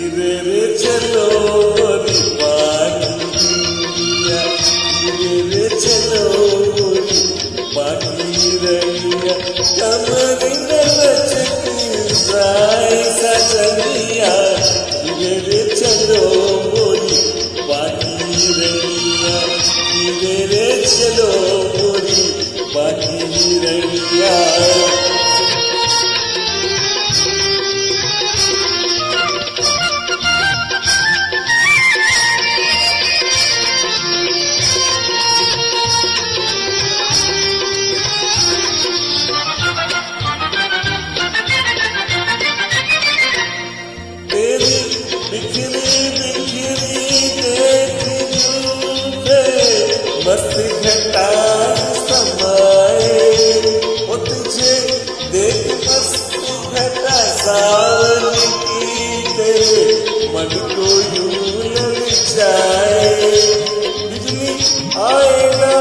धीरे रे चलो मोरी पानिया, धीरे रे चलो मोरी पानिया, कमर न लचकी जाए सजनिया, धीरे रे चलो मोरी पानिया, धीरे रे चलो मोरी पानिया। बिखरी बिखरी देख झूठे मस्त घटा समाए, वो तुझे देख मस्त घटा सावन की तेरे मन को यूं ललचाए। बिजली आए ना